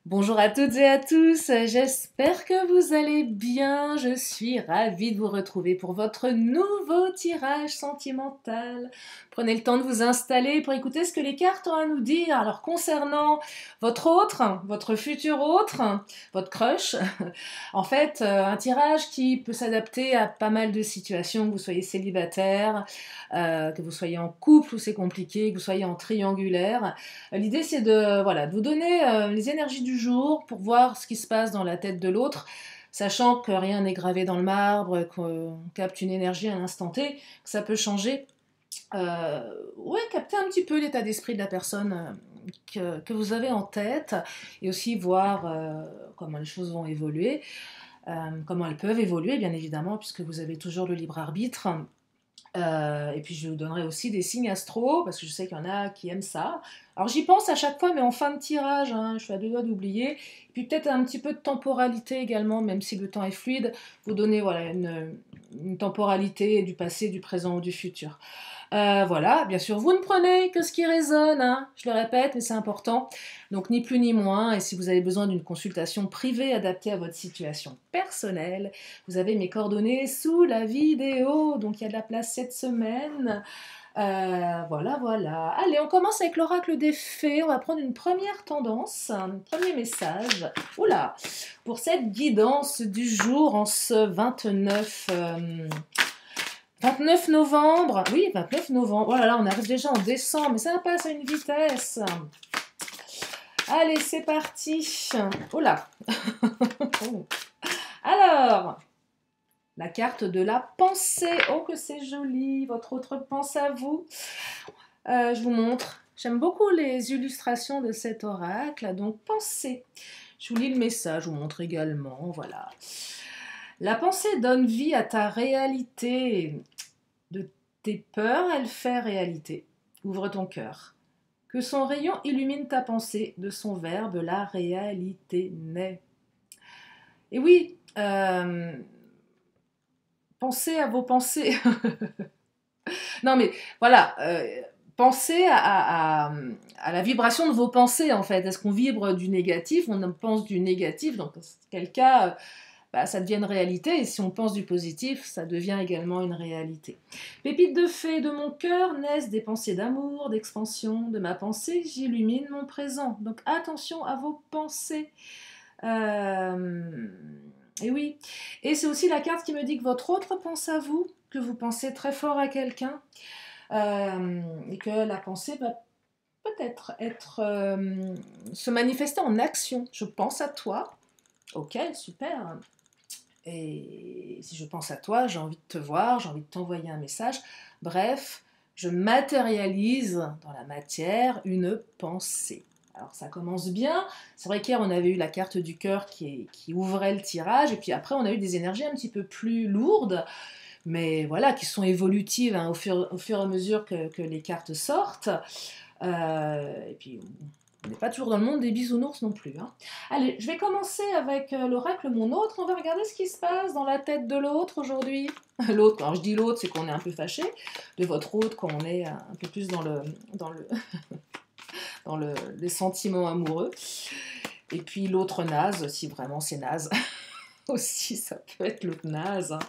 Bonjour à toutes et à tous, j'espère que vous allez bien. Je suis ravie de vous retrouver pour votre nouveau tirage sentimental. Prenez le temps de vous installer pour écouter ce que les cartes ont à nous dire. Alors concernant votre futur autre, votre crush, en fait, un tirage qui peut s'adapter à pas mal de situations, que vous soyez célibataire, que vous soyez en couple où c'est compliqué, que vous soyez en triangulaire. L'idée, c'est de vous donner les énergies du jour pour voir ce qui se passe dans la tête de l'autre, sachant que rien n'est gravé dans le marbre, qu'on capte une énergie à l'instant T, que ça peut changer. Ouais, capter un petit peu l'état d'esprit de la personne que vous avez en tête, et aussi voir comment les choses vont évoluer, comment elles peuvent évoluer, bien évidemment, puisque vous avez toujours le libre arbitre. Et puis je vous donnerai aussi des signes astro, parce que je sais qu'il y en a qui aiment ça. Alors j'y pense à chaque fois, mais en fin de tirage, hein, je suis à deux doigts d'oublier. Et puis peut-être un petit peu de temporalité également, même si le temps est fluide, vous donner voilà, une temporalité du passé, du présent ou du futur. Voilà, bien sûr, vous ne prenez que ce qui résonne, hein, je le répète, mais c'est important. Donc ni plus ni moins, et si vous avez besoin d'une consultation privée adaptée à votre situation personnelle, vous avez mes coordonnées sous la vidéo, donc il y a de la place cette semaine. Voilà, voilà. Allez, on commence avec l'oracle des fées. On va prendre une première tendance, un premier message. Oula, pour cette guidance du jour en ce 29 novembre. Oui, 29 novembre. Oh là là, on arrive déjà en décembre, mais ça passe à une vitesse. Allez, c'est parti. Oula. Alors, la carte de la pensée. Oh, que c'est joli. Votre autre pense à vous. Je vous montre. J'aime beaucoup les illustrations de cet oracle. Donc, pensée. Je vous lis le message. Je vous montre également. Voilà. La pensée donne vie à ta réalité. De tes peurs, elle fait réalité. Ouvre ton cœur. Que son rayon illumine ta pensée. De son verbe, la réalité naît. Et oui, pensez à vos pensées. Non, mais voilà, pensez à la vibration de vos pensées, en fait. Est-ce qu'on vibre du négatif? On pense du négatif, donc dans quel cas, bah, ça devient une réalité. Et si on pense du positif, ça devient également une réalité. Pépites de fée de mon cœur naissent des pensées d'amour, d'expansion. De ma pensée, j'illumine mon présent. Donc attention à vos pensées. Et oui. Et c'est aussi la carte qui me dit que votre autre pense à vous, que vous pensez très fort à quelqu'un, et que la pensée va peut-être se manifester en action. Je pense à toi. Ok, super. Et si je pense à toi, j'ai envie de te voir, j'ai envie de t'envoyer un message. Bref, je matérialise dans la matière une pensée. Alors ça commence bien. C'est vrai qu'hier on avait eu la carte du cœur qui ouvrait le tirage, et puis après on a eu des énergies un petit peu plus lourdes, mais voilà, qui sont évolutives hein, au fur et à mesure que les cartes sortent. Et puis on n'est pas toujours dans le monde des bisounours non plus. Hein. Allez, je vais commencer avec l'oracle Mon Autre. On va regarder ce qui se passe dans la tête de l'autre aujourd'hui. L'autre, quand je dis l'autre, c'est qu'on est un peu fâché. De votre autre, quand on est un peu plus dans les sentiments amoureux. Et puis l'autre naze, si vraiment c'est naze. Aussi, ça peut être l'autre naze. Hein.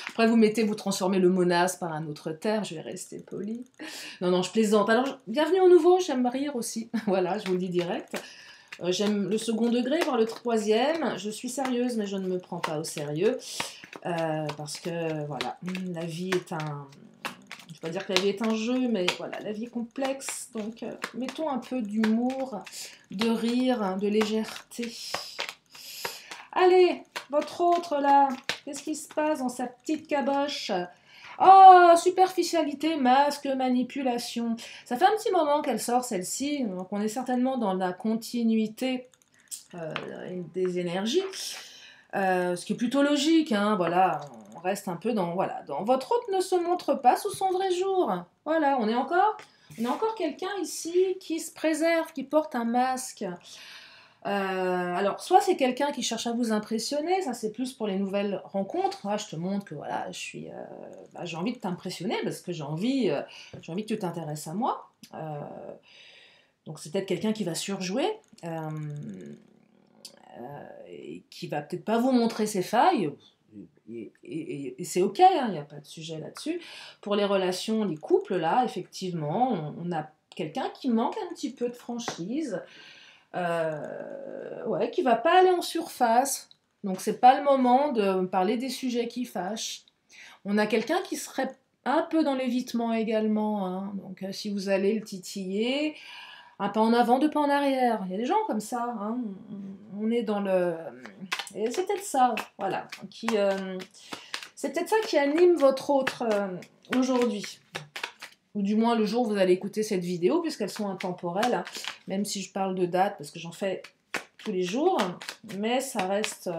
Après, vous transformez le mot naze par un autre terme, je vais rester poli. Non, non, je plaisante. Alors, bienvenue au nouveau, j'aime rire aussi. Voilà, je vous le dis direct. J'aime le second degré, voire le troisième. Je suis sérieuse, mais je ne me prends pas au sérieux. Parce que, voilà, la vie est un... Je ne vais pas dire que la vie est un jeu, mais voilà, la vie est complexe. Donc, mettons un peu d'humour, de rire, de légèreté. Allez, votre autre là, qu'est-ce qui se passe dans sa petite caboche? Oh, superficialité, masque, manipulation. Ça fait un petit moment qu'elle sort celle-ci, donc on est certainement dans la continuité des énergies, ce qui est plutôt logique, hein, voilà, on reste un peu dans votre autre ne se montre pas sous son vrai jour. Voilà, on a encore quelqu'un ici qui se préserve, qui porte un masque. Alors, soit c'est quelqu'un qui cherche à vous impressionner, ça c'est plus pour les nouvelles rencontres. Ah, je te montre que voilà, j'ai envie de t'impressionner parce que j'ai envie que tu t'intéresses à moi. Donc c'est peut-être quelqu'un qui va surjouer. qui va peut-être pas vous montrer ses failles, et c'est ok, hein, il n'y a pas de sujet là-dessus. Pour les relations, les couples, là, effectivement, on a quelqu'un qui manque un petit peu de franchise, ouais, qui va pas aller en surface. Donc c'est pas le moment de parler des sujets qui fâchent. On a quelqu'un qui serait un peu dans l'évitement également, hein. Donc si vous allez le titiller, un pas en avant, deux pas en arrière. Il y a des gens comme ça, hein. On est dans le... Et c'est peut-être ça, voilà, c'est peut-être ça qui anime votre autre aujourd'hui. Ou du moins le jour où vous allez écouter cette vidéo, puisqu'elles sont intemporelles, hein, même si je parle de date, parce que j'en fais tous les jours, mais ça reste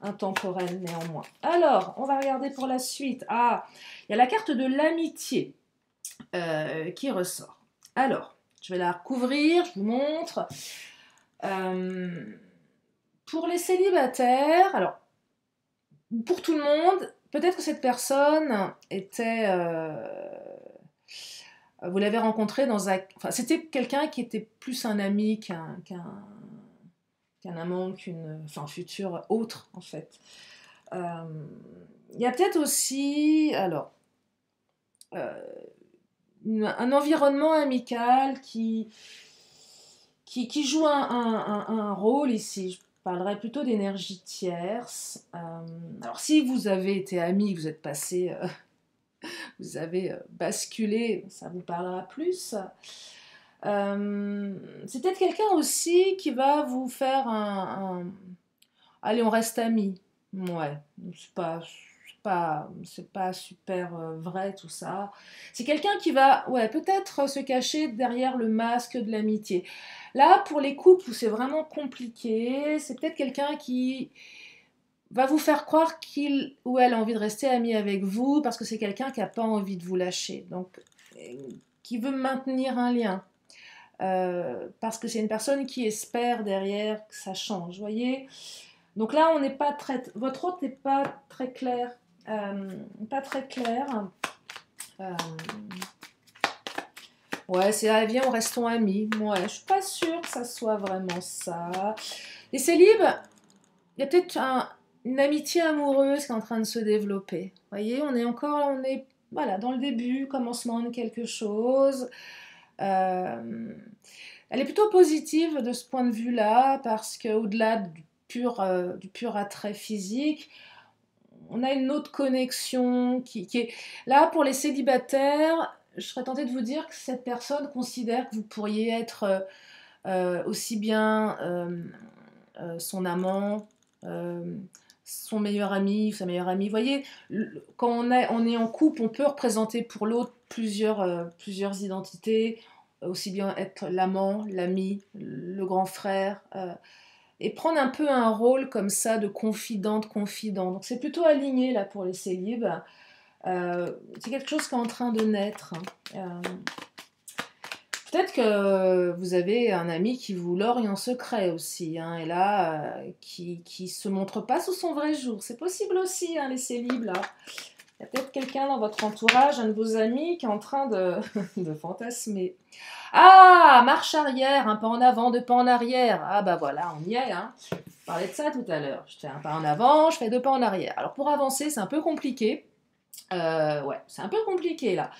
intemporel néanmoins. Alors, on va regarder pour la suite. Ah, il y a la carte de l'amitié qui ressort. Alors, je vais la recouvrir, je vous montre. Pour les célibataires, alors, pour tout le monde, peut-être que cette personne était... vous l'avez rencontré dans un... Enfin, c'était quelqu'un qui était plus un ami qu'un amant, enfin, futur autre, en fait. Il y a peut-être aussi, alors, un environnement amical qui joue un rôle ici. Je parlerais plutôt d'énergie tierce. Alors, si vous avez été amis, vous êtes passé... vous avez basculé, ça vous parlera plus. C'est peut-être quelqu'un aussi qui va vous faire Allez, on reste amis. Ouais, c'est pas super vrai tout ça. C'est quelqu'un qui va, ouais, peut-être se cacher derrière le masque de l'amitié. Là, pour les couples où c'est vraiment compliqué, c'est peut-être quelqu'un qui va vous faire croire qu'il ou elle a envie de rester ami avec vous parce que c'est quelqu'un qui n'a pas envie de vous lâcher. Donc, qui veut maintenir un lien. Parce que c'est une personne qui espère derrière que ça change, vous voyez. Donc là, on n'est pas très... Votre hôte n'est pas très clair. Pas très clair. Ouais, c'est ah, viens, restons amis. Ouais, je suis pas sûre que ça soit vraiment ça. Les célibes, il y a peut-être une amitié amoureuse qui est en train de se développer. Vous voyez, on est voilà, dans le début, commencement de quelque chose. Elle est plutôt positive de ce point de vue-là, parce qu'au-delà du pur attrait physique, on a une autre connexion qui est... Là, pour les célibataires, je serais tentée de vous dire que cette personne considère que vous pourriez être aussi bien son amant, son meilleur ami, sa meilleure amie. Vous voyez, quand on est en couple, on peut représenter pour l'autre plusieurs identités, aussi bien être l'amant, l'ami, le grand frère, et prendre un peu un rôle comme ça de confident. Donc c'est plutôt aligné là pour les célibes. C'est quelque chose qui est en train de naître. Peut-être que vous avez un ami qui vous lorgne en secret aussi, hein, et là, qui se montre pas sous son vrai jour. C'est possible aussi, hein, les célibes, là. Il y a peut-être quelqu'un dans votre entourage, un de vos amis, qui est en train de fantasmer. Ah, marche arrière, un pas en avant, deux pas en arrière. Ah bah voilà, on y est, hein. Je parlais de ça tout à l'heure. Je fais un pas en avant, je fais deux pas en arrière. Alors pour avancer, c'est un peu compliqué. Ouais, c'est un peu compliqué, là.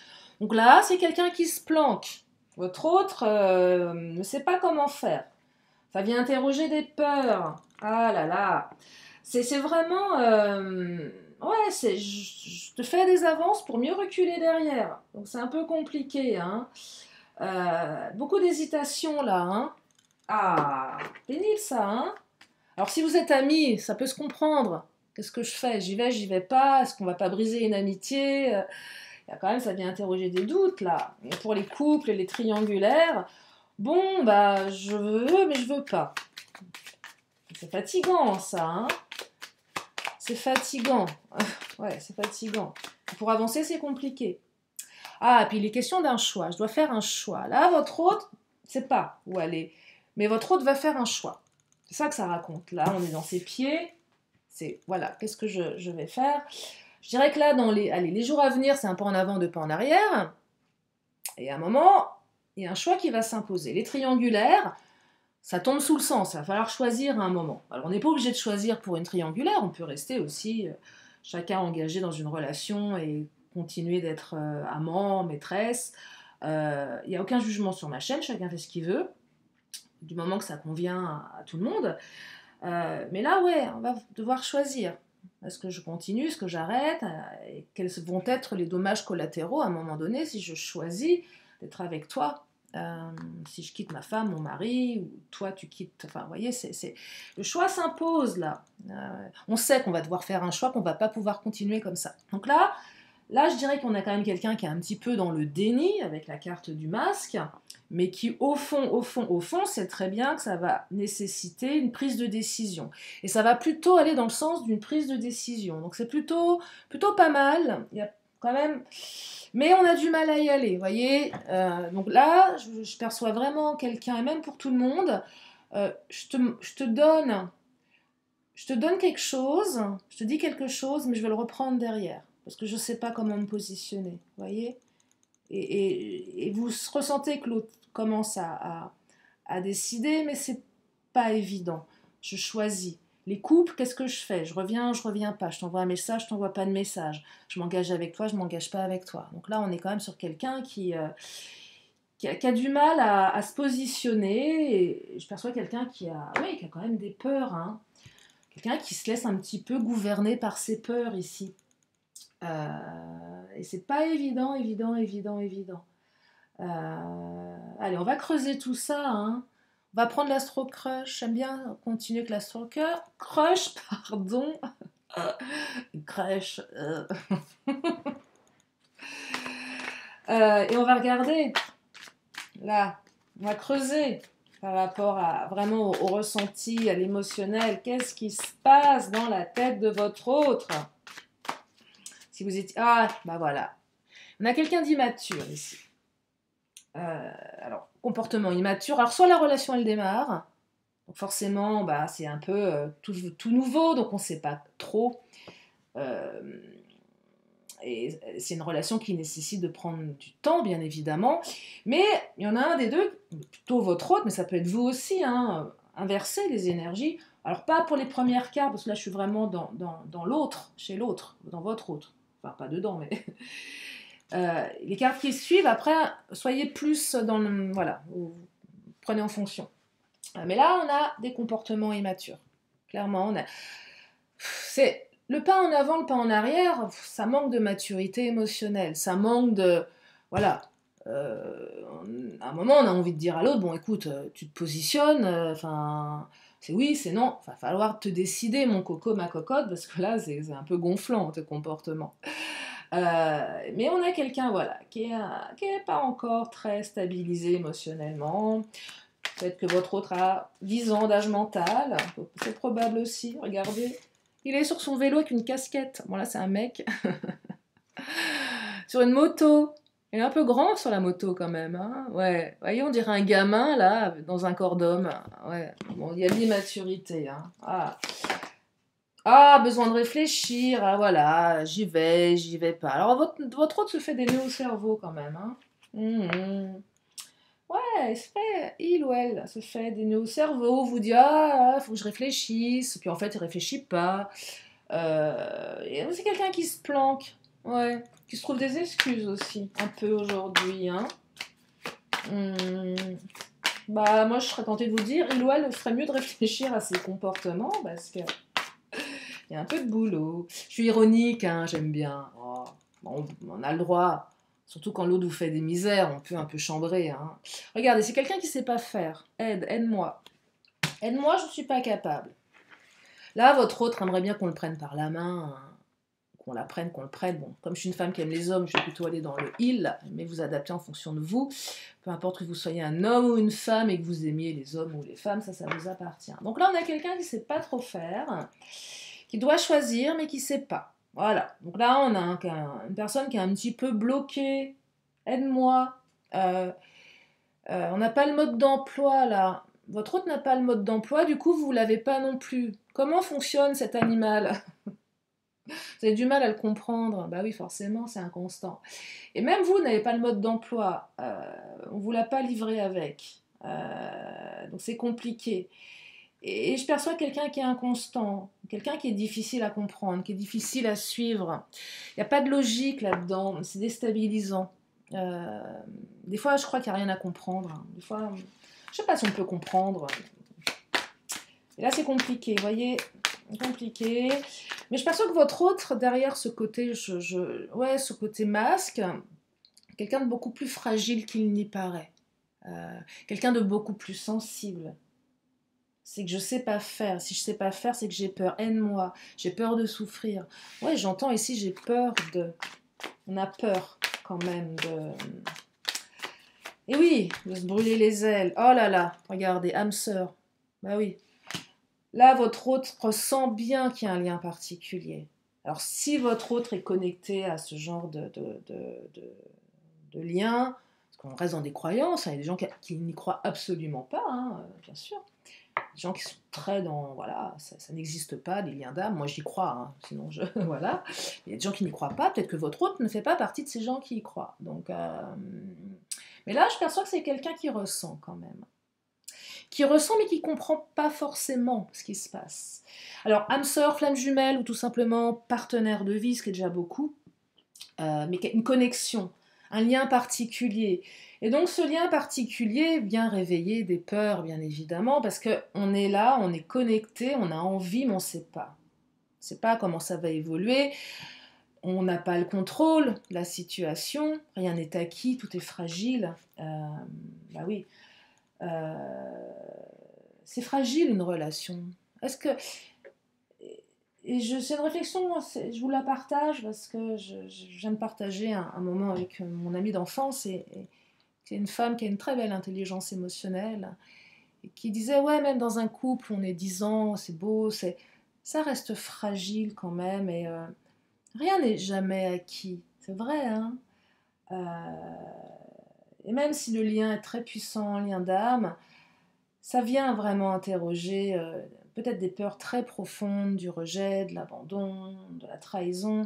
Donc là, c'est quelqu'un qui se planque. Votre autre ne sait pas comment faire. Ça vient interroger des peurs. Ah là là. C'est vraiment... ouais, je te fais des avances pour mieux reculer derrière. Donc c'est un peu compliqué, hein. Beaucoup d'hésitation là, hein. Ah, pénible ça, hein. Alors si vous êtes amis, ça peut se comprendre. Qu'est-ce que je fais? J'y vais pas? Est-ce qu'on va pas briser une amitié? Il y a quand même, ça vient interroger des doutes là. Et pour les couples et les triangulaires, bon, bah je veux, mais je veux pas. C'est fatigant ça, hein. C'est fatigant. Ouais, c'est fatigant. Pour avancer, c'est compliqué. Ah, et puis il est question d'un choix. Je dois faire un choix. Là, votre hôte, c'est pas où aller. Mais votre hôte va faire un choix. C'est ça que ça raconte. Là, on est dans ses pieds. C'est, voilà, qu'est-ce que je vais faire? Je dirais que là, les jours à venir, c'est un pas en avant, deux pas en arrière. Et à un moment, il y a un choix qui va s'imposer. Les triangulaires, ça tombe sous le sens, il va falloir choisir à un moment. Alors on n'est pas obligé de choisir pour une triangulaire, on peut rester aussi chacun engagé dans une relation et continuer d'être amant, maîtresse. Il n'y a aucun jugement sur ma chaîne, chacun fait ce qu'il veut, du moment que ça convient à tout le monde. Mais là, ouais, on va devoir choisir. Est-ce que je continue, est-ce que j'arrête et quels vont être les dommages collatéraux à un moment donné si je choisis d'être avec toi, si je quitte ma femme, mon mari, ou toi tu quittes... Enfin, vous voyez, le choix s'impose là. On sait qu'on va devoir faire un choix, qu'on ne va pas pouvoir continuer comme ça. Donc là, je dirais qu'on a quand même quelqu'un qui est un petit peu dans le déni avec la carte du masque, mais qui, au fond, sait très bien que ça va nécessiter une prise de décision. Et ça va plutôt aller dans le sens d'une prise de décision. Donc c'est plutôt pas mal. Il y a quand même... Mais on a du mal à y aller, vous voyez. Donc là, je perçois vraiment quelqu'un, et même pour tout le monde, je te donne quelque chose, je te dis quelque chose, mais je vais le reprendre derrière. Parce que je ne sais pas comment me positionner, vous voyez, et vous ressentez que l'autre commence à décider, mais c'est pas évident. Je choisis. Les couples, qu'est-ce que je fais? Je reviens pas. Je t'envoie un message, je t'envoie pas de message. Je m'engage avec toi, je m'engage pas avec toi. Donc là, on est quand même sur quelqu'un qui a du mal à se positionner. Et je perçois quelqu'un qui a quand même des peurs. Hein. Quelqu'un qui se laisse un petit peu gouverner par ses peurs ici. Et c'est pas évident. Allez, on va creuser tout ça. Hein. On va prendre l'astro crush. J'aime bien continuer avec l'astro crush, pardon. Crush. Et on va regarder. Là, on va creuser par rapport à vraiment au ressenti, à l'émotionnel. Qu'est-ce qui se passe dans la tête de votre autre? Si vous étiez... Ah, bah voilà. On a quelqu'un d'immature ici. Alors, comportement immature. Alors, soit la relation, elle démarre. Donc forcément, bah, c'est un peu tout nouveau, donc on ne sait pas trop. Et c'est une relation qui nécessite de prendre du temps, bien évidemment. Mais il y en a un des deux, plutôt votre autre, mais ça peut être vous aussi, hein, inverser les énergies. Alors pas pour les premières cartes, parce que là je suis vraiment dans l'autre, chez l'autre, dans votre autre. Enfin pas dedans, mais... les cartes qui suivent, après, soyez plus dans le... Voilà, vous prenez en fonction. Mais là, on a des comportements immatures. Clairement, on a... C'est... Le pas en avant, le pas en arrière, ça manque de maturité émotionnelle, ça manque de... Voilà. À un moment, on a envie de dire à l'autre, bon, écoute, tu te positionnes, enfin... c'est oui, c'est non. Il va falloir te décider, mon coco, ma cocotte, parce que là, c'est un peu gonflant, tes comportements. Mais on a quelqu'un, voilà, qui est pas encore très stabilisé émotionnellement. Peut-être que votre autre a 10 ans d'âge mental. C'est probable aussi. Regardez. Il est sur son vélo avec une casquette. Bon, là, c'est un mec. Sur une moto. Il est un peu grand sur la moto, quand même. Hein, ouais. Voyez, on dirait un gamin, là, dans un corps d'homme. Ouais. Bon, il y a de l'immaturité. Hein. Ah, besoin de réfléchir. Ah, voilà. J'y vais pas. Alors, votre autre se fait des nœuds au cerveau, quand même. Hein. Ouais, il ou elle se fait des nœuds au cerveau, vous dit ah, faut que je réfléchisse, puis en fait il réfléchit pas. Et c'est quelqu'un qui se planque, ouais, qui se trouve des excuses aussi, un peu aujourd'hui. Hein. Bah moi je serais tentée de vous dire, il ou elle ferait mieux de réfléchir à ses comportements parce que il y a un peu de boulot. Je suis ironique, hein, j'aime bien. Oh, on a le droit. Surtout quand l'autre vous fait des misères, on peut un peu chambrer. Hein. Regardez, c'est quelqu'un qui ne sait pas faire. Aide-moi. Aide-moi, je ne suis pas capable. Là, votre autre aimerait bien qu'on le prenne par la main, hein. Qu'on la prenne, qu'on le prenne. Bon, comme je suis une femme qui aime les hommes, je vais plutôt aller dans le il, mais vous adaptez en fonction de vous. Peu importe que vous soyez un homme ou une femme et que vous aimiez les hommes ou les femmes, ça vous appartient. Donc là, on a quelqu'un qui ne sait pas trop faire, qui doit choisir, mais qui ne sait pas. Voilà. Donc là, on a une personne qui est un petit peu bloquée. Aide-moi. On n'a pas le mode d'emploi, là. Votre autre n'a pas le mode d'emploi, du coup, vous ne l'avez pas non plus. Comment fonctionne cet animal? Vous avez du mal à le comprendre. Bah oui, forcément, c'est inconstant. Et même vous n'avez pas le mode d'emploi. On ne vous l'a pas livré avec. Donc c'est compliqué. Et je perçois quelqu'un qui est inconstant, quelqu'un qui est difficile à comprendre, qui est difficile à suivre. Il n'y a pas de logique là-dedans, c'est déstabilisant. Euh, des fois, je crois qu'il n'y a rien à comprendre. Des fois, je ne sais pas si on peut comprendre. Et là, c'est compliqué, vous voyez, compliqué. Mais je perçois que votre autre, derrière ce côté, ouais, ce côté masque, quelqu'un de beaucoup plus fragile qu'il n'y paraît. Quelqu'un de beaucoup plus sensible. C'est que je sais pas faire. Si je sais pas faire, c'est que j'ai peur. Aide-moi. J'ai peur de souffrir. Ouais, j'entends ici, j'ai peur de... On a peur quand même de... Et oui, de se brûler les ailes. Oh là là, regardez, âme sœur. Bah oui. Là, votre autre ressent bien qu'il y a un lien particulier. Alors, si votre autre est connecté à ce genre de lien, parce qu'on reste dans des croyances, il y a des gens qui n'y croient absolument pas, hein, bien sûr. Des gens qui sont très dans, voilà, ça n'existe pas, des liens d'âme. Moi, j'y crois, hein, sinon je, voilà. Il y a des gens qui n'y croient pas, peut-être que votre autre ne fait pas partie de ces gens qui y croient. Donc, mais là, je perçois que c'est quelqu'un qui ressent quand même. Qui ressent, mais qui ne comprend pas forcément ce qui se passe. Alors, âme sœur, flamme jumelle, ou tout simplement partenaire de vie, ce qui est déjà beaucoup, mais une connexion, un lien particulier. Et donc ce lien particulier vient réveiller des peurs, bien évidemment, parce qu'on est là, on est connecté, on a envie, mais on ne sait pas. On ne sait pas comment ça va évoluer, on n'a pas le contrôle de la situation, rien n'est acquis, tout est fragile. Bah oui, c'est fragile une relation. Est-ce que... Et c'est une réflexion, je vous la partage parce que je viens de partager un moment avec mon amie d'enfance et c'est une femme qui a une très belle intelligence émotionnelle et qui disait ouais, même dans un couple on est 10 ans, c'est beau, ça reste fragile quand même et rien n'est jamais acquis, c'est vrai, hein. Et même si le lien est très puissant, lien d'âme, ça vient vraiment interroger peut-être des peurs très profondes du rejet, de l'abandon, de la trahison.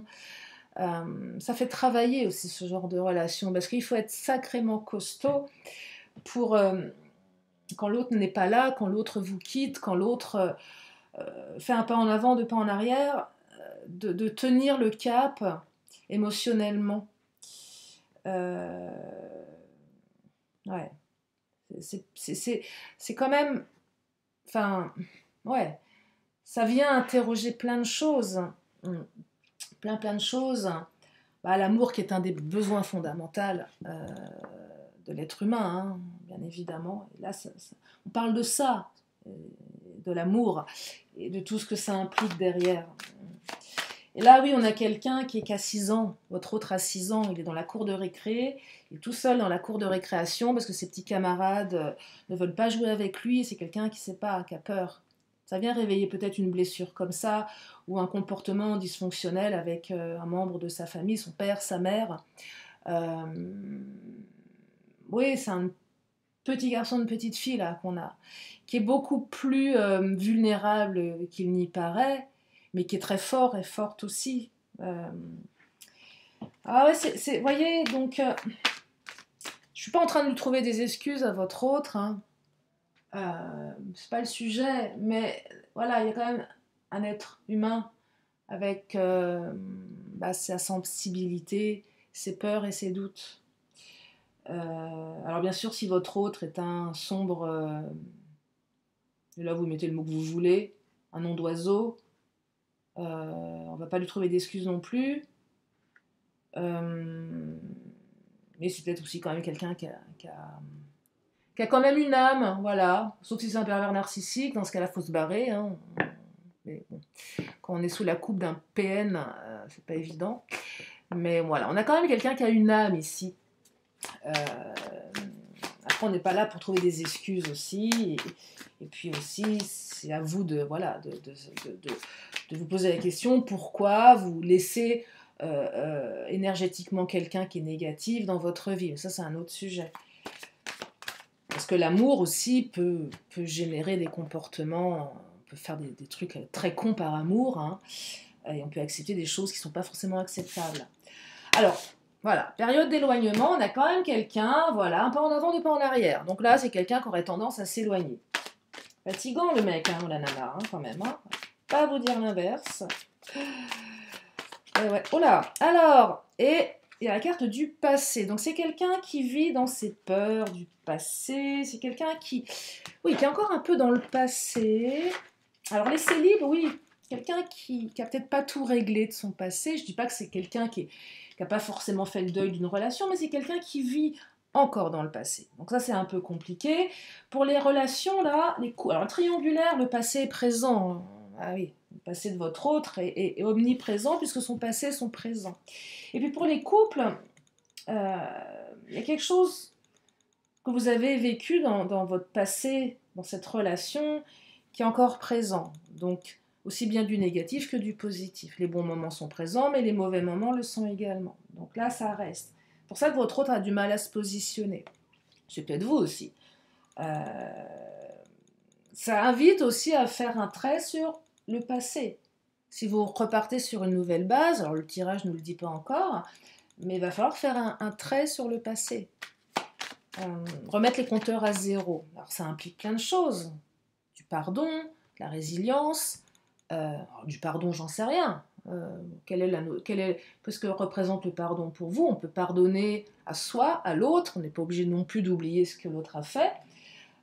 Ça fait travailler aussi ce genre de relation parce qu'il faut être sacrément costaud pour, quand l'autre n'est pas là, quand l'autre vous quitte, quand l'autre fait un pas en avant, deux pas en arrière, de tenir le cap émotionnellement. Ouais. C'est quand même... Enfin, ouais. Ça vient interroger plein de choses. Plein de choses. Bah, l'amour qui est un des besoins fondamentaux de l'être humain, hein, bien évidemment. Et là, on parle de ça, de l'amour, et de tout ce que ça implique derrière. Et là, oui, on a quelqu'un qui est qu'à 6 ans, votre autre a 6 ans, il est dans la cour de récré, il est tout seul dans la cour de récréation parce que ses petits camarades ne veulent pas jouer avec lui, c'est quelqu'un qui ne sait pas, qui a peur. Ça vient réveiller peut-être une blessure comme ça, ou un comportement dysfonctionnel avec un membre de sa famille, son père, sa mère. Oui, c'est un petit garçon, une petite fille là qu'on a, qui est beaucoup plus vulnérable qu'il n'y paraît, mais qui est très fort et forte aussi. Ah ouais, vous voyez, donc, je suis pas en train de lui trouver des excuses à votre autre, hein. C'est pas le sujet, mais voilà, il y a quand même un être humain avec sa sensibilité, ses peurs et ses doutes. Alors bien sûr, si votre autre est un sombre, et là vous mettez le mot que vous voulez, un nom d'oiseau, on va pas lui trouver d'excuses non plus. Mais c'est peut-être aussi quand même quelqu'un qui a quand même une âme, voilà. Sauf si c'est un pervers narcissique, dans ce cas-là, faut se barrer, hein. Mais bon, quand on est sous la coupe d'un PN, c'est pas évident. Mais voilà, on a quand même quelqu'un qui a une âme ici. Après, on n'est pas là pour trouver des excuses aussi. Et puis aussi, c'est à vous de vous poser la question, pourquoi vous laissez énergétiquement quelqu'un qui est négatif dans votre vie. Ça, c'est un autre sujet. Parce que l'amour aussi peut générer des comportements, on peut faire des trucs très cons par amour, hein, et on peut accepter des choses qui ne sont pas forcément acceptables. Alors, Voilà, période d'éloignement, on a quand même quelqu'un, voilà, un pas en avant, deux pas en arrière. Donc là, c'est quelqu'un qui aurait tendance à s'éloigner. Fatigant le mec, hein, ou la nana, hein, quand même. Hein. Pas vous dire l'inverse. Ouais. Oh là, alors, et il y a la carte du passé. Donc c'est quelqu'un qui vit dans ses peurs du passé. C'est quelqu'un qui, oui, qui est encore un peu dans le passé. Alors laissez libre, oui. Quelqu'un qui a peut-être pas tout réglé de son passé. Je dis pas que c'est quelqu'un qui n'a pas forcément fait le deuil d'une relation, mais c'est quelqu'un qui vit encore dans le passé. Donc ça, c'est un peu compliqué. Pour les relations, là, alors le triangulaire, le passé est présent. Ah oui, le passé de votre autre est omniprésent puisque son passé est son présent. Et puis pour les couples, il y a quelque chose que vous avez vécu dans votre passé, dans cette relation, qui est encore présent. Donc, aussi bien du négatif que du positif. Les bons moments sont présents, mais les mauvais moments le sont également. Donc là, ça reste. C'est pour ça que votre autre a du mal à se positionner. C'est peut-être vous aussi. Ça invite aussi à faire un trait sur le passé. Si vous repartez sur une nouvelle base, alors le tirage ne le dit pas encore, mais il va falloir faire un trait sur le passé. Remettre les compteurs à zéro. Alors ça implique plein de choses. Du pardon, de la résilience, du pardon, j'en sais rien. Qu'est-ce que représente le pardon pour vous? On peut pardonner à soi, à l'autre, on n'est pas obligé non plus d'oublier ce que l'autre a fait.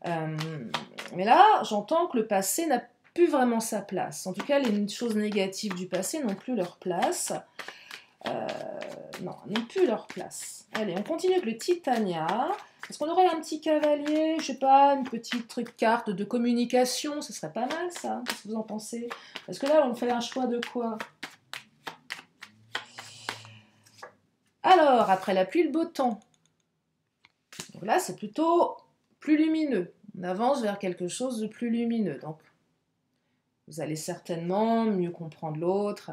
Mais là, j'entends que le passé n'a plus vraiment sa place. En tout cas, les choses négatives du passé n'ont plus leur place. N'ont plus leur place. Allez, on continue avec le Titania. Est-ce qu'on aurait un petit cavalier, je sais pas, une petite carte de communication? Ce serait pas mal, ça. Qu'est-ce que vous en pensez? Parce que là, on fait un choix de quoi? Alors, après la pluie, le beau temps. Donc là, c'est plutôt plus lumineux. On avance vers quelque chose de plus lumineux. Donc, vous allez certainement mieux comprendre l'autre.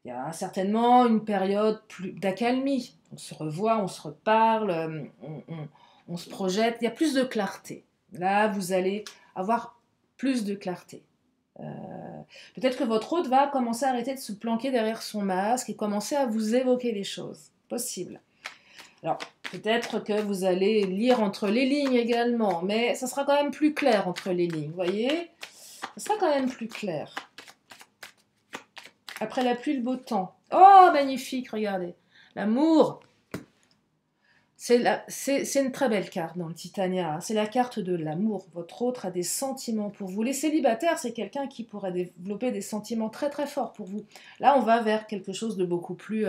Il y a certainement une période d'accalmie. On se revoit, on se reparle, on se projette. Il y a plus de clarté. Là, vous allez avoir plus de clarté. Peut-être que votre hôte va commencer à arrêter de se planquer derrière son masque et commencer à vous évoquer des choses. Possible. Alors, peut-être que vous allez lire entre les lignes également, mais ça sera quand même plus clair entre les lignes, vous voyez? Ça sera quand même plus clair. Après la pluie, le beau temps. Oh, magnifique, regardez. L'amour. C'est une très belle carte dans le Titania. C'est la carte de l'amour. Votre autre a des sentiments pour vous. Les célibataires, c'est quelqu'un qui pourrait développer des sentiments très très forts pour vous. Là, on va vers quelque chose de beaucoup plus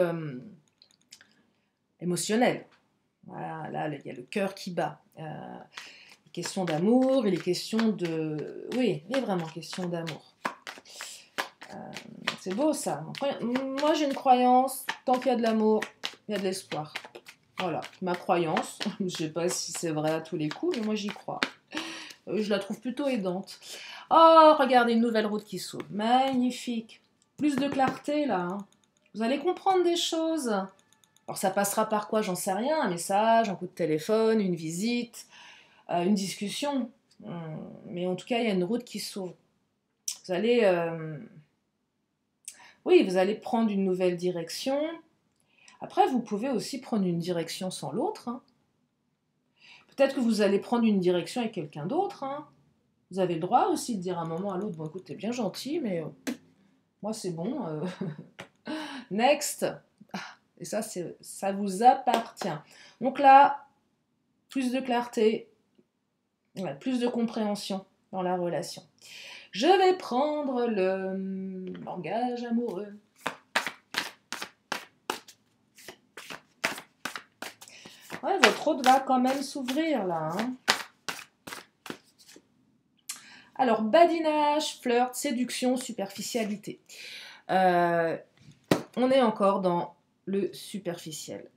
émotionnel. Voilà, là, il y a le cœur qui bat. Il est question d'amour, il est question de... Oui, il est vraiment question d'amour. C'est beau ça. Moi j'ai une croyance, tant qu'il y a de l'amour, il y a de l'espoir. Voilà, ma croyance. Je ne sais pas si c'est vrai à tous les coups, mais moi j'y crois. Je la trouve plutôt aidante. Oh, regardez, une nouvelle route qui s'ouvre. Magnifique. Plus de clarté là. Hein. Vous allez comprendre des choses. Alors ça passera par quoi, j'en sais rien. Un message, un coup de téléphone, une visite, une discussion. Mais en tout cas, il y a une route qui s'ouvre. Vous allez... Oui, vous allez prendre une nouvelle direction. Après, vous pouvez aussi prendre une direction sans l'autre. Hein. Peut-être que vous allez prendre une direction avec quelqu'un d'autre. Hein. Vous avez le droit aussi de dire à un moment à l'autre, bon écoute, t'es bien gentil, mais moi c'est bon. Next. Et ça vous appartient. Donc là, plus de clarté, plus de compréhension dans la relation. Je vais prendre le langage amoureux. Ouais, votre hôte va quand même s'ouvrir là. Hein. Alors, badinage, flirt, séduction, superficialité. On est encore dans le superficiel.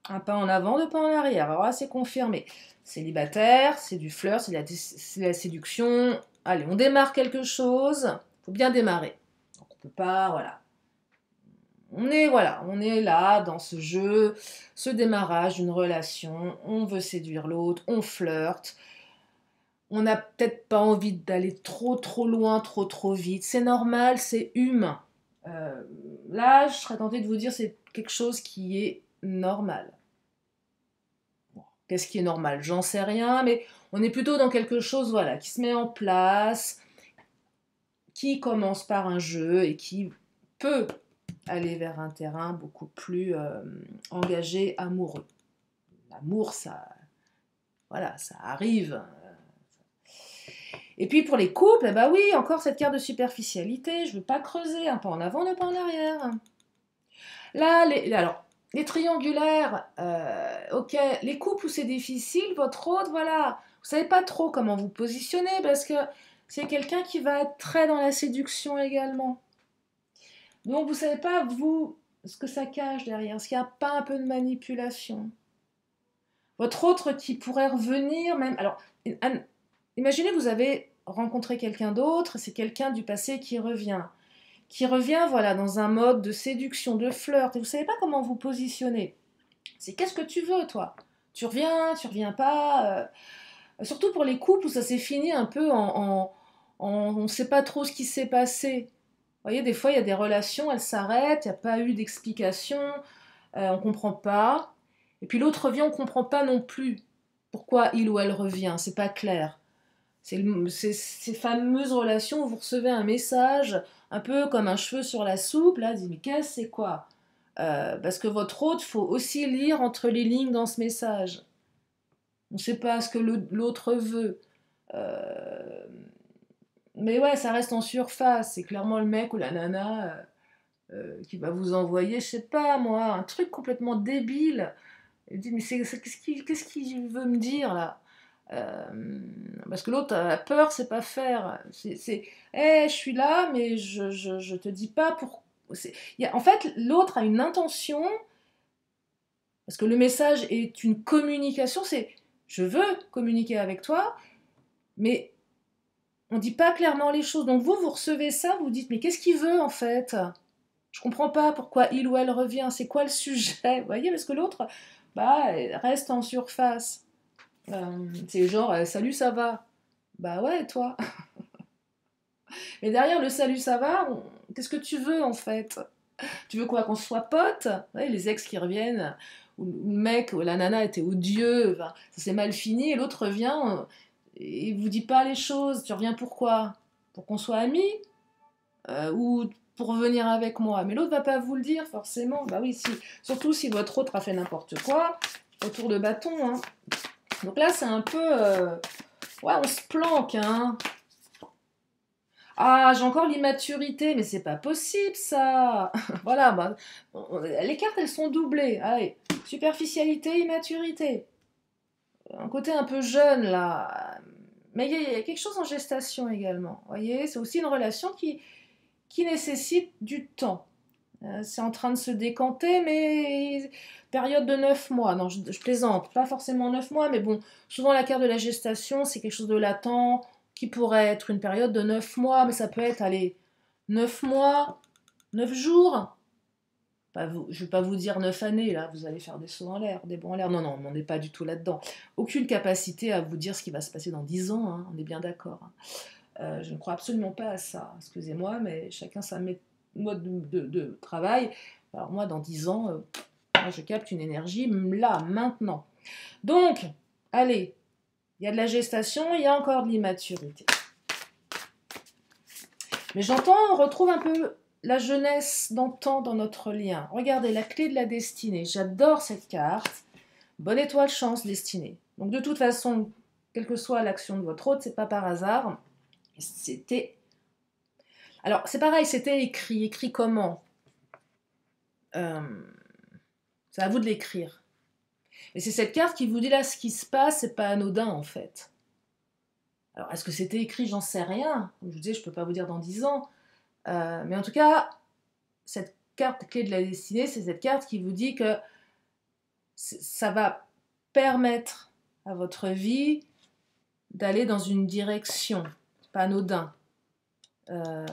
Un pas en avant, deux pas en arrière. Alors là, c'est confirmé. Célibataire, c'est du flirt, c'est la séduction. Allez, on démarre quelque chose. Il faut bien démarrer. Donc, on peut pas, voilà. On est là dans ce jeu, ce démarrage d'une relation. On veut séduire l'autre, on flirte. On n'a peut-être pas envie d'aller trop loin, trop vite. C'est normal, c'est humain. Euh, Là, je serais tentée de vous dire c'est quelque chose qui est normal. Bon, qu'est-ce qui est normal? J'en sais rien, mais on est plutôt dans quelque chose, voilà, qui se met en place, qui commence par un jeu et qui peut aller vers un terrain beaucoup plus engagé, amoureux. L'amour, ça, voilà, ça arrive. Et puis pour les couples, eh ben oui, encore cette carte de superficialité, je ne veux pas creuser, un pas en avant, deux pas en arrière. Là, alors, les triangulaires, ok, les couples où c'est difficile, votre hôte, voilà, vous savez pas trop comment vous positionner parce que c'est quelqu'un qui va être très dans la séduction également. Donc vous savez pas, vous, ce que ça cache derrière, est-ce qu'il n'y a pas un peu de manipulation? Votre autre qui pourrait revenir même... Alors, imaginez vous avez rencontré quelqu'un d'autre, c'est quelqu'un du passé qui revient, voilà, dans un mode de séduction, de flirt, et vous savez pas comment vous positionner. C'est qu'est-ce que tu veux, toi? Tu reviens pas. Surtout pour les couples où ça s'est fini un peu on ne sait pas trop ce qui s'est passé. Vous voyez, des fois, il y a des relations, elles s'arrêtent, il n'y a pas eu d'explication, on ne comprend pas. Et puis l'autre revient, on ne comprend pas non plus pourquoi il ou elle revient, c'est pas clair. C'est ces fameuses relations où vous recevez un message, un peu comme un cheveu sur la soupe, là, vous dites, mais qu'est-ce que c'est quoi? Parce que votre hôte, il faut aussi lire entre les lignes dans ce message. On ne sait pas ce que l'autre veut. Euh, mais ouais, ça reste en surface. C'est clairement le mec ou la nana qui va vous envoyer, je sais pas moi, un truc complètement débile. Il dit, mais qu'est-ce qu'il veut me dire là? Parce que l'autre a peur, c'est pas faire. Je suis là, mais je te dis pas pour. En fait, l'autre a une intention, parce que le message est une communication, c'est je veux communiquer avec toi, mais on dit pas clairement les choses. Donc vous recevez ça, vous dites, mais qu'est-ce qu'il veut en fait? Je comprends pas pourquoi il ou elle revient, c'est quoi le sujet? Vous voyez, parce que l'autre, bah, reste en surface. C'est genre, salut, ça va? Bah ouais, toi. Mais derrière le salut, ça va, qu'est-ce que tu veux en fait? Tu veux quoi, qu'on soit potes? Ouais, les ex qui reviennent, où le mec ou la nana était odieux, enfin, ça s'est mal fini, et l'autre revient et vous dit pas les choses. Tu reviens pourquoi? Pour qu'on soit amis? Ou pour venir avec moi? Mais l'autre va pas vous le dire forcément. Bah oui, si, surtout si votre autre a fait n'importe quoi, autour de bâton. Hein. Donc là, c'est un peu. Ouais, on se planque, hein. Ah, j'ai encore l'immaturité, mais c'est pas possible ça. Voilà, bah, les cartes elles sont doublées. Allez, superficialité, immaturité. Un côté un peu jeune là. Mais il y a quelque chose en gestation également. Vous voyez, c'est aussi une relation qui nécessite du temps. C'est en train de se décanter, mais période de 9 mois. Non, je plaisante, pas forcément 9 mois, mais bon, souvent la carte de la gestation, c'est quelque chose de latent, qui pourrait être une période de 9 mois, mais ça peut être, allez, 9 mois, 9 jours. Je ne vais pas vous dire 9 années, là, vous allez faire des sauts en l'air, des bons en l'air. Non, non, on n'est pas du tout là-dedans. Aucune capacité à vous dire ce qui va se passer dans 10 ans, hein, on est bien d'accord. Hein. Je ne crois absolument pas à ça, excusez-moi, mais chacun sa mode de travail. Alors moi, dans 10 ans, moi, je capte une énergie là, maintenant. Donc, allez, il y a de la gestation, il y a encore de l'immaturité. Mais j'entends, on retrouve un peu la jeunesse d'antan dans notre lien. Regardez, la clé de la destinée. J'adore cette carte. Bonne étoile, chance, destinée. Donc de toute façon, quelle que soit l'action de votre hôte, c'est pas par hasard. C'était... Alors, c'est pareil, c'était écrit. Écrit comment? euh, C'est à vous de l'écrire. Et c'est cette carte qui vous dit là ce qui se passe, c'est pas anodin en fait. Alors est-ce que c'était écrit? J'en sais rien. Comme je vous disais, je peux pas vous dire dans 10 ans. Mais en tout cas, cette carte clé de la destinée, c'est cette carte qui vous dit que ça va permettre à votre vie d'aller dans une direction. C'est pas anodin. Euh,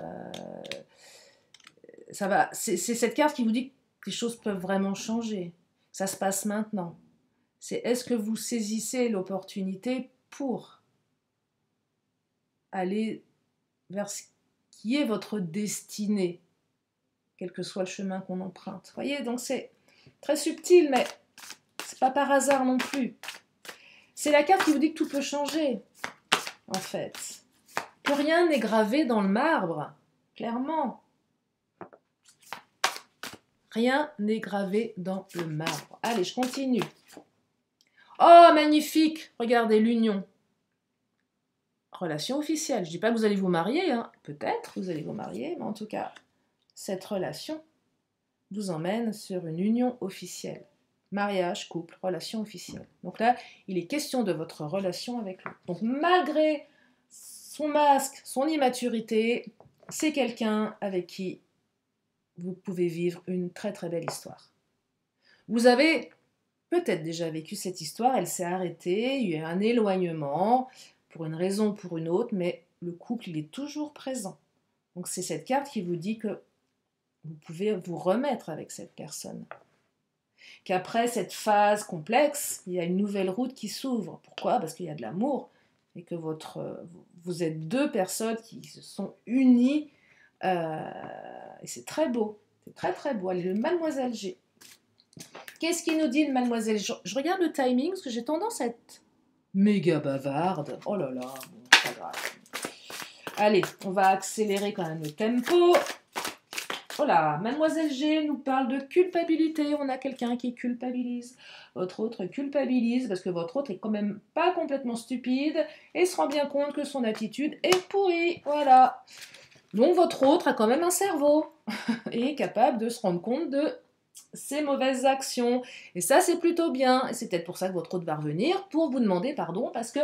c'est cette carte qui vous dit que les choses peuvent vraiment changer. Ça se passe maintenant. C'est est-ce que vous saisissez l'opportunité pour aller vers ce qui est votre destinée? quel que soit le chemin qu'on emprunte. Vous voyez, donc c'est très subtil, mais c'est pas par hasard non plus. C'est la carte qui vous dit que tout peut changer, en fait. Que rien n'est gravé dans le marbre, clairement. Rien n'est gravé dans le marbre. Allez, je continue. Oh, magnifique! Regardez, l'union. Relation officielle. Je ne dis pas que vous allez vous marier, hein. Peut-être vous allez vous marier, mais en tout cas, cette relation vous emmène sur une union officielle. Mariage, couple, relation officielle. Donc là, il est question de votre relation avec lui. Donc malgré son masque, son immaturité, c'est quelqu'un avec qui vous pouvez vivre une très très belle histoire. Vous avez peut-être déjà vécu cette histoire, elle s'est arrêtée, il y a eu un éloignement, pour une raison ou pour une autre, mais le couple, il est toujours présent. Donc c'est cette carte qui vous dit que vous pouvez vous remettre avec cette personne. Qu'après cette phase complexe, il y a une nouvelle route qui s'ouvre. Pourquoi? Parce qu'il y a de l'amour et que vous êtes deux personnes qui se sont unies. Et c'est très beau. C'est très très beau. Allez, le Mademoiselle G. Qu'est-ce qu'il nous dit le Mademoiselle G? Je regarde le timing parce que j'ai tendance à être méga bavarde. Oh là là, bon, pas grave. Allez, on va accélérer quand même le tempo. Voilà, Mademoiselle G nous parle de culpabilité. On a quelqu'un qui culpabilise. Votre autre culpabilise parce que votre autre est quand même pas complètement stupide et se rend bien compte que son attitude est pourrie. Voilà. Donc votre autre a quand même un cerveau et est capable de se rendre compte de ses mauvaises actions. Et ça, c'est plutôt bien. Et c'est peut-être pour ça que votre autre va revenir pour vous demander pardon parce que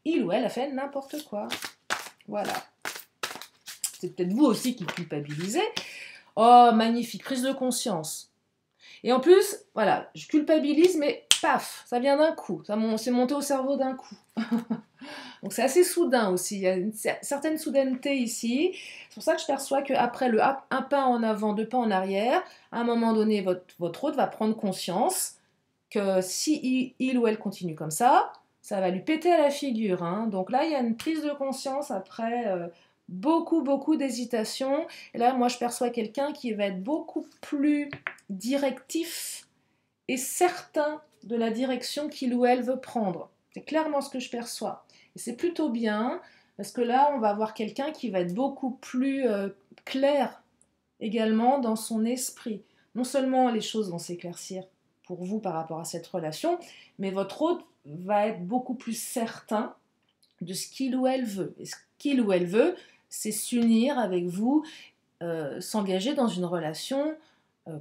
il ou elle a fait n'importe quoi. Voilà. C'est peut-être vous aussi qui culpabilisez. Oh, magnifique, prise de conscience. Et en plus, voilà, je culpabilise, mais paf, ça vient d'un coup. C'est monté au cerveau d'un coup. Donc c'est assez soudain aussi. Il y a une certaine soudaineté ici. C'est pour ça que je perçois qu'après un pas en avant, deux pas en arrière, à un moment donné, votre hôte va prendre conscience que si il ou elle continue comme ça va lui péter à la figure. Hein. Donc là, il y a une prise de conscience après beaucoup d'hésitation. Et là, moi, je perçois quelqu'un qui va être beaucoup plus directif et certain de la direction qu'il ou elle veut prendre. C'est clairement ce que je perçois. Et c'est plutôt bien, parce que là, on va avoir quelqu'un qui va être beaucoup plus clair également dans son esprit. Non seulement les choses vont s'éclaircir pour vous par rapport à cette relation, mais votre hôte va être beaucoup plus certain de ce qu'il ou elle veut. Et ce qu'il ou elle veut, c'est s'unir avec vous, s'engager dans une relation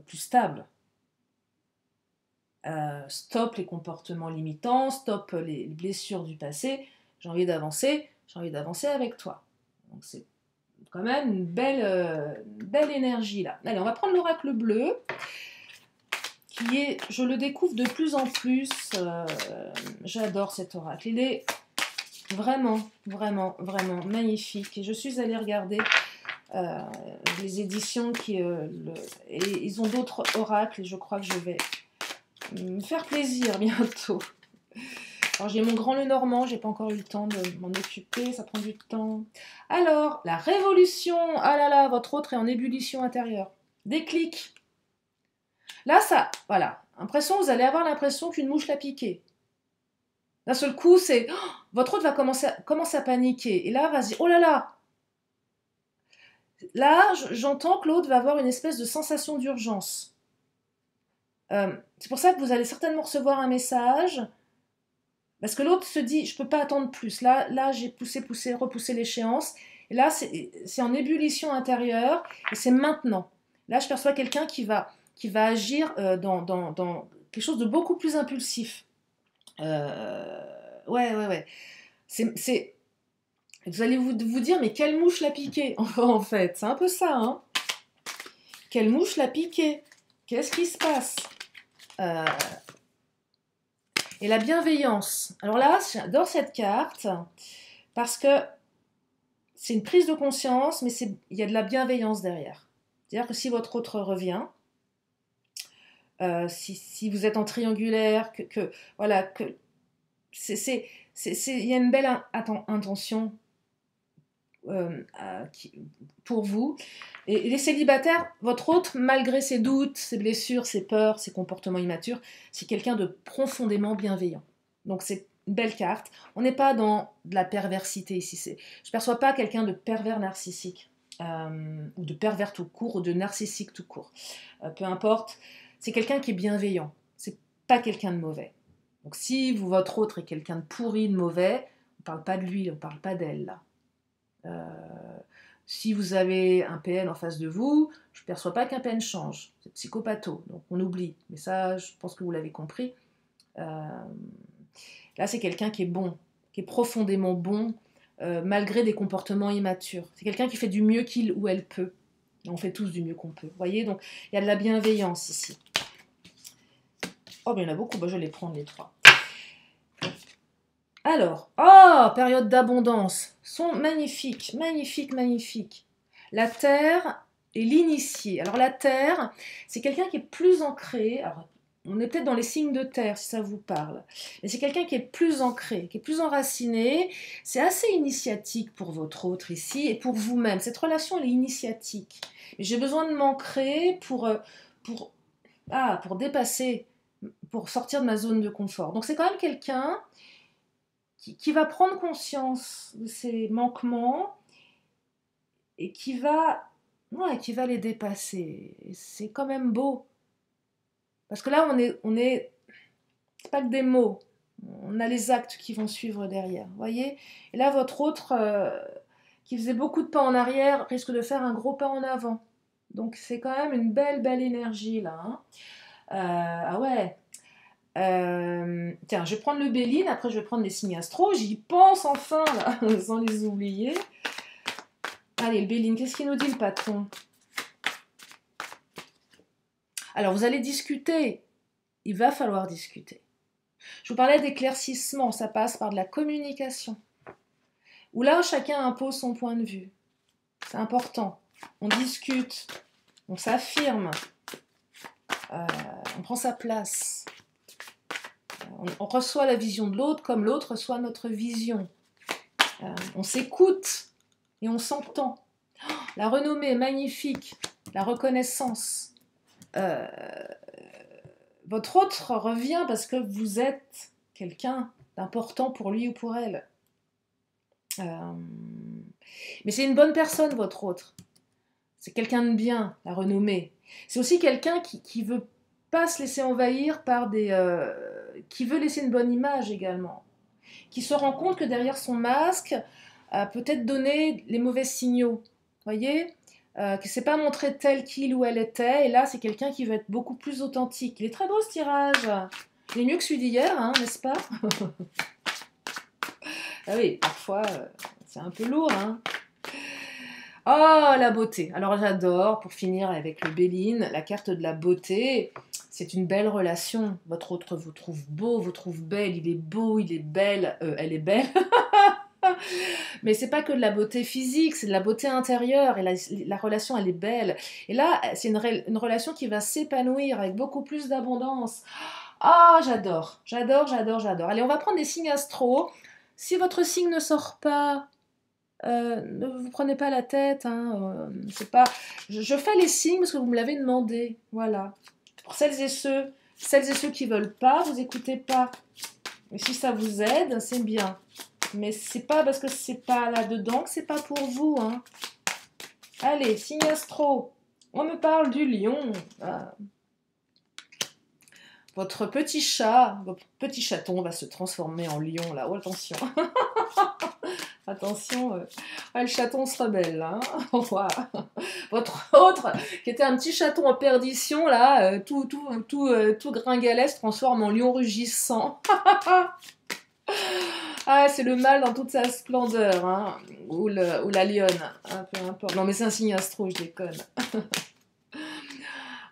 plus stable. Stop les comportements limitants, stop les blessures du passé, j'ai envie d'avancer avec toi. Donc c'est quand même une belle énergie là. Allez, on va prendre l'oracle bleu, qui est, je le découvre de plus en plus, j'adore cet oracle, il est vraiment magnifique. Et je suis allée regarder les éditions et ils ont d'autres oracles et je crois que je vais me faire plaisir bientôt. Alors j'ai mon grand Lenormand, j'ai pas encore eu le temps de m'en occuper, ça prend du temps. Alors, la révolution, ah là là, votre autre est en ébullition intérieure. Déclic. Là, ça, voilà, vous allez avoir l'impression qu'une mouche l'a piqué. D'un seul coup, c'est, votre autre va commencer à paniquer. Et là, va se dire, oh là là. Là, j'entends que l'autre va avoir une espèce de sensation d'urgence. C'est pour ça que vous allez certainement recevoir un message, parce que l'autre se dit, je ne peux pas attendre plus. Là j'ai repoussé l'échéance, et là c'est en ébullition intérieure, et c'est maintenant. Là je perçois quelqu'un qui va agir dans quelque chose de beaucoup plus impulsif. Ouais. Vous allez vous dire, mais quelle mouche l'a piqué en fait, c'est un peu ça, hein. Quelle mouche l'a piqué? Qu'est-ce qui se passe? Et la bienveillance. Alors là, j'adore cette carte parce que c'est une prise de conscience, mais il y a de la bienveillance derrière. C'est-à-dire que si votre autre revient, si vous êtes en triangulaire, il y a une belle intention pour vous. Et les célibataires, votre autre, malgré ses doutes, ses blessures, ses peurs, ses comportements immatures, c'est quelqu'un de profondément bienveillant. Donc c'est une belle carte. On n'est pas dans de la perversité ici. Je ne perçois pas quelqu'un de pervers narcissique, ou de pervers tout court, ou de narcissique tout court. Peu importe, c'est quelqu'un qui est bienveillant. C'est pas quelqu'un de mauvais. Donc si votre autre est quelqu'un de pourri, de mauvais, on ne parle pas de lui, on ne parle pas d'elle là. Si vous avez un PN en face de vous, je ne perçois pas qu'un PN change. C'est psychopatho, donc on oublie. Mais ça, je pense que vous l'avez compris. Là, c'est quelqu'un qui est bon, qui est profondément bon, malgré des comportements immatures. C'est quelqu'un qui fait du mieux qu'il ou elle peut. On fait tous du mieux qu'on peut. Vous voyez, donc il y a de la bienveillance ici. Oh, mais il y en a beaucoup, je vais les prendre les trois. Alors, période d'abondance, sont magnifiques, magnifiques, magnifiques. La terre et l'initié. Alors la terre, c'est quelqu'un qui est plus ancré, alors on est peut-être dans les signes de terre si ça vous parle, mais c'est quelqu'un qui est plus ancré, qui est plus enraciné, c'est assez initiatique pour votre autre ici et pour vous-même. Cette relation, elle est initiatique. J'ai besoin de m'ancrer pour dépasser, pour sortir de ma zone de confort. Donc c'est quand même quelqu'un qui va prendre conscience de ses manquements et qui va les dépasser. C'est quand même beau. Parce que là, c'est pas que des mots. On a les actes qui vont suivre derrière. Voyez ? Et là, votre autre, qui faisait beaucoup de pas en arrière, risque de faire un gros pas en avant. Donc, c'est quand même une belle, belle énergie, là. Hein. Ah ouais. Tiens, je vais prendre le Béline, après je vais prendre les signes astro, j'y pense enfin, là, sans les oublier. Allez, le Béline, qu'est-ce qu'il nous dit le patron ? Alors, vous allez discuter, il va falloir discuter. Je vous parlais d'éclaircissement, ça passe par de la communication, où là, chacun impose son point de vue. C'est important. On discute, on s'affirme, on prend sa place. On reçoit la vision de l'autre comme l'autre reçoit notre vision. On s'écoute et on s'entend. La renommée est magnifique, la reconnaissance. Votre autre revient parce que vous êtes quelqu'un d'important pour lui ou pour elle. Mais c'est une bonne personne, votre autre. C'est quelqu'un de bien, la renommée. C'est aussi quelqu'un qui veut pas se laisser envahir par qui veut laisser une bonne image également, qui se rend compte que derrière son masque a peut-être donné les mauvais signaux, voyez, qui ne s'est pas montré tel qu'il ou elle était, et là c'est quelqu'un qui veut être beaucoup plus authentique. Il est très beau ce tirage, il est mieux que celui d'hier, hein, n'est-ce pas? Ah oui, parfois c'est un peu lourd, hein. Oh, la beauté. Alors j'adore, pour finir avec le Béline, la carte de la beauté. C'est une belle relation. Votre autre vous trouve beau, vous trouve belle, il est beau, il est belle, elle est belle. Mais c'est pas que de la beauté physique, c'est de la beauté intérieure, et la relation, elle est belle. Et là, c'est une relation qui va s'épanouir avec beaucoup plus d'abondance. Ah, j'adore, j'adore, j'adore, j'adore. Allez, on va prendre des signes astro. Si votre signe ne sort pas, ne vous prenez pas la tête, hein, c'est pas... je fais les signes parce que vous me l'avez demandé, voilà. Pour celles et ceux qui veulent pas, vous écoutez pas. Et si ça vous aide, c'est bien. Mais c'est pas parce que c'est pas là-dedans que c'est pas pour vous, hein. Allez, signe astro. On me parle du lion. Votre petit chaton va se transformer en lion, là. Oh, attention. Attention, le chaton se rebelle, là. Hein. Votre autre, qui était un petit chaton en perdition, là, tout gringalet, se transforme en lion rugissant. Ah, c'est le mal dans toute sa splendeur, hein. Ou la lionne, hein, peu importe. Non, mais c'est un signe astro, je déconne.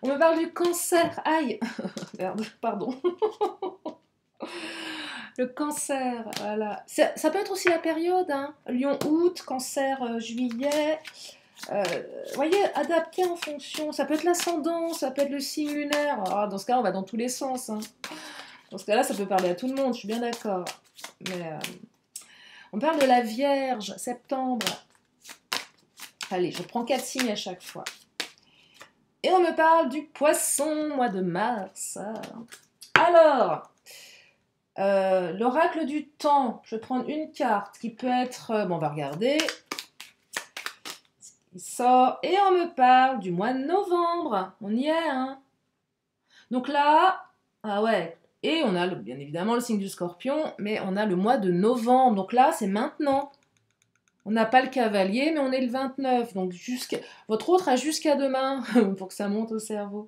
On me parle du cancer. Aïe. Merde, pardon. Le cancer, voilà. Ça peut être aussi la période, hein. Lion-août, cancer juillet. Voyez, adapté en fonction. Ça peut être l'ascendant, ça peut être le signe lunaire. Oh, dans ce cas, on va dans tous les sens. Hein. Dans ce cas-là, ça peut parler à tout le monde, je suis bien d'accord. Mais on parle de la Vierge, septembre. Allez, je prends 4 signes à chaque fois. Et on me parle du poisson, mois de mars. Alors, l'oracle du temps, je vais prendre une carte qui peut être... bon, on va regarder. Il sort et on me parle du mois de novembre. On y est, hein? Donc là, ah ouais, et on a bien évidemment le signe du scorpion, mais on a le mois de novembre. Donc là, c'est maintenant. On n'a pas le cavalier, mais on est le 29. Donc votre autre a jusqu'à demain pour que ça monte au cerveau.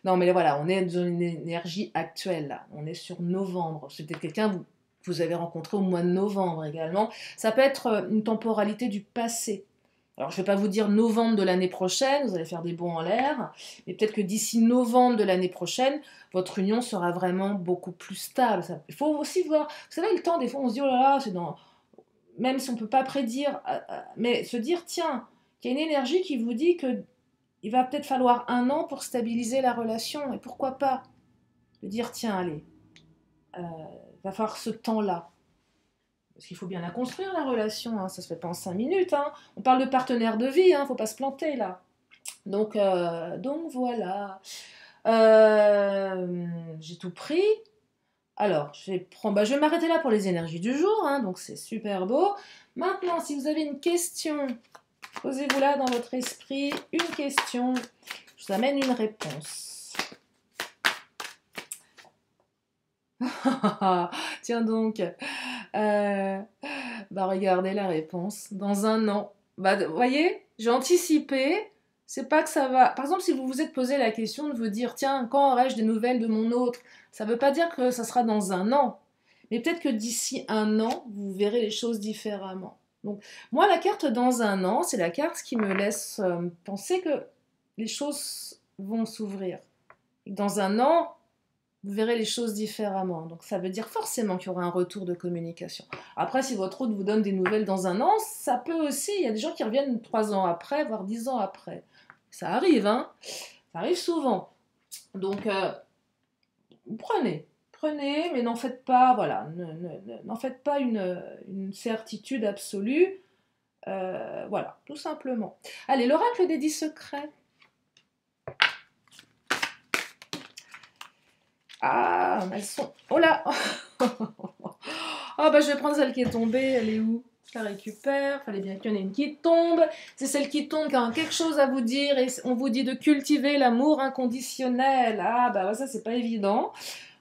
Non, mais voilà, on est dans une énergie actuelle, là. On est sur novembre. C'est peut-être quelqu'un que vous avez rencontré au mois de novembre également. Ça peut être une temporalité du passé. Alors, je ne vais pas vous dire novembre de l'année prochaine, vous allez faire des bonds en l'air, mais peut-être que d'ici novembre de l'année prochaine, votre union sera vraiment beaucoup plus stable. Il faut aussi voir, vous savez, le temps, des fois, on se dit, oh là là, c'est dans... Même si on ne peut pas prédire, mais se dire, tiens, qu'il y a une énergie qui vous dit qu'il va peut-être falloir 1 an pour stabiliser la relation, et pourquoi pas de dire, tiens, allez, il va falloir ce temps-là. Parce qu'il faut bien la construire, la relation, hein. Ça se fait pas en 5 minutes. Hein. On parle de partenaire de vie, hein. Faut pas se planter, là. Donc voilà. J'ai tout pris. Alors, je vais m'arrêter là pour les énergies du jour, hein, donc c'est super beau. Maintenant, si vous avez une question, posez-vous là dans votre esprit une question. Je vous amène une réponse. Tiens donc. Regardez la réponse. Dans 1 an. Vous voyez, j'ai anticipé. C'est pas que ça va... Par exemple, si vous vous êtes posé la question de vous dire, tiens, quand aurai-je des nouvelles de mon autre? Ça veut pas dire que ça sera dans 1 an. Mais peut-être que d'ici 1 an, vous verrez les choses différemment. Donc, moi, la carte dans 1 an, c'est la carte qui me laisse penser que les choses vont s'ouvrir. Dans 1 an, vous verrez les choses différemment. Donc ça veut dire forcément qu'il y aura un retour de communication. Après, si votre autre vous donne des nouvelles dans 1 an, ça peut aussi, il y a des gens qui reviennent 3 ans après, voire 10 ans après. Ça arrive, hein. Ça arrive souvent. Donc, prenez, mais n'en faites pas, voilà, n'en faites pas une certitude absolue. Voilà, tout simplement. Allez, l'oracle des 10 secrets. Ah, elles sont... Oh là. Oh, je vais prendre celle qui est tombée. Elle est où? Je la récupère. Fallait bien qu'il y en ait une qui tombe. C'est celle qui tombe qui a quelque chose à vous dire. Et on vous dit de cultiver l'amour inconditionnel. Ah, ça, c'est pas évident.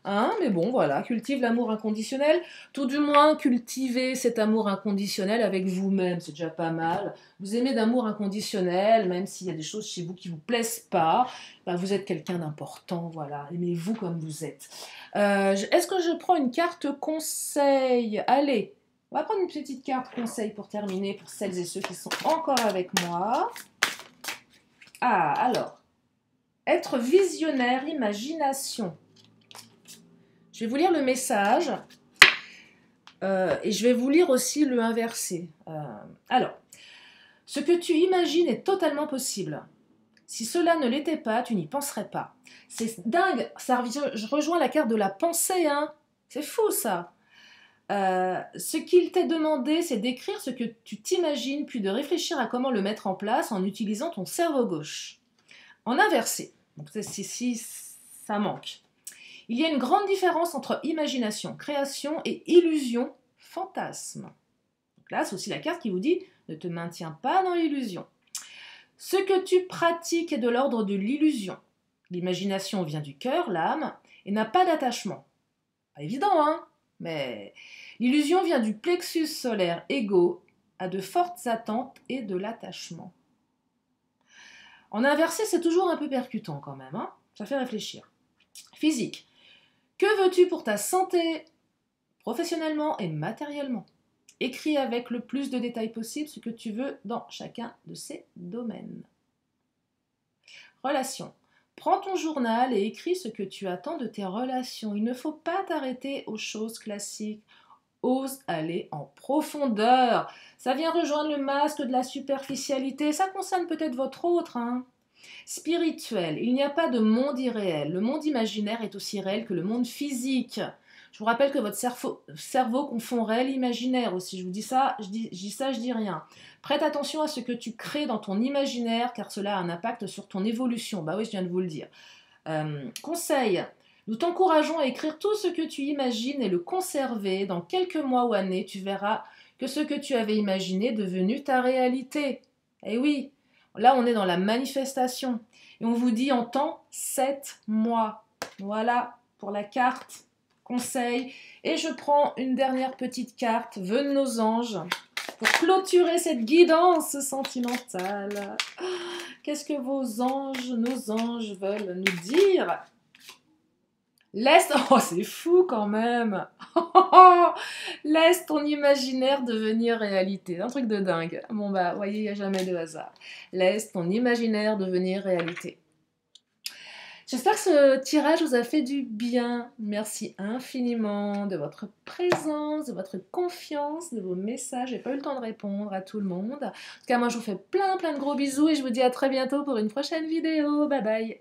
Hein, mais bon, voilà, cultive l'amour inconditionnel. Tout du moins, cultivez cet amour inconditionnel avec vous-même. C'est déjà pas mal. Vous aimez d'amour inconditionnel, même s'il y a des choses chez vous qui vous plaisent pas. Vous êtes quelqu'un d'important, voilà. Aimez-vous comme vous êtes. Est-ce que je prends une carte conseil? Allez, on va prendre une petite carte conseil pour terminer, pour celles et ceux qui sont encore avec moi. Ah, alors. Être visionnaire, imagination. Je vais vous lire le message et je vais vous lire aussi le inversé. Alors, ce que tu imagines est totalement possible. Si cela ne l'était pas, tu n'y penserais pas. C'est dingue, je rejoins la carte de la pensée, hein. C'est fou ça. Ce qu'il t'est demandé, c'est d'écrire ce que tu t'imagines, puis de réfléchir à comment le mettre en place en utilisant ton cerveau gauche. En inversé, donc si ça manque. Il y a une grande différence entre imagination, création et illusion, fantasme. Donc là, c'est aussi la carte qui vous dit « Ne te maintiens pas dans l'illusion ». Ce que tu pratiques est de l'ordre de l'illusion. L'imagination vient du cœur, l'âme, et n'a pas d'attachement. Pas évident, hein? Mais l'illusion vient du plexus solaire égo, a de fortes attentes et de l'attachement. En inversé, c'est toujours un peu percutant quand même, hein? Ça fait réfléchir. Physique. Que veux-tu pour ta santé, professionnellement et matériellement? Écris avec le plus de détails possible ce que tu veux dans chacun de ces domaines. Relations. Prends ton journal et écris ce que tu attends de tes relations. Il ne faut pas t'arrêter aux choses classiques. Ose aller en profondeur. Ça vient rejoindre le masque de la superficialité. Ça concerne peut-être votre autre, hein. Spirituel, il n'y a pas de monde irréel. Le monde imaginaire est aussi réel que le monde physique. Je vous rappelle que votre cerveau confond réel et imaginaire aussi. Je vous dis ça, je dis ça, je dis rien. Prête attention à ce que tu crées dans ton imaginaire, car cela a un impact sur ton évolution. Bah oui, je viens de vous le dire. Conseil, nous t'encourageons à écrire tout ce que tu imagines et le conserver. Dans quelques mois ou années, tu verras que ce que tu avais imaginé est devenu ta réalité. Eh oui, là on est dans la manifestation. Et on vous dit en temps 7 mois. Voilà pour la carte conseil. Et je prends une dernière petite carte, vœux de nos anges, pour clôturer cette guidance sentimentale. Qu'est-ce que vos anges, nos anges veulent nous dire? Laisse... Oh, c'est fou quand même. Laisse ton imaginaire devenir réalité. Un truc de dingue. Bon bah, vous voyez, il n'y a jamais de hasard. Laisse ton imaginaire devenir réalité. J'espère que ce tirage vous a fait du bien. Merci infiniment de votre présence, de votre confiance, de vos messages. J'ai pas eu le temps de répondre à tout le monde. En tout cas, moi, je vous fais plein de gros bisous et je vous dis à très bientôt pour une prochaine vidéo. Bye bye.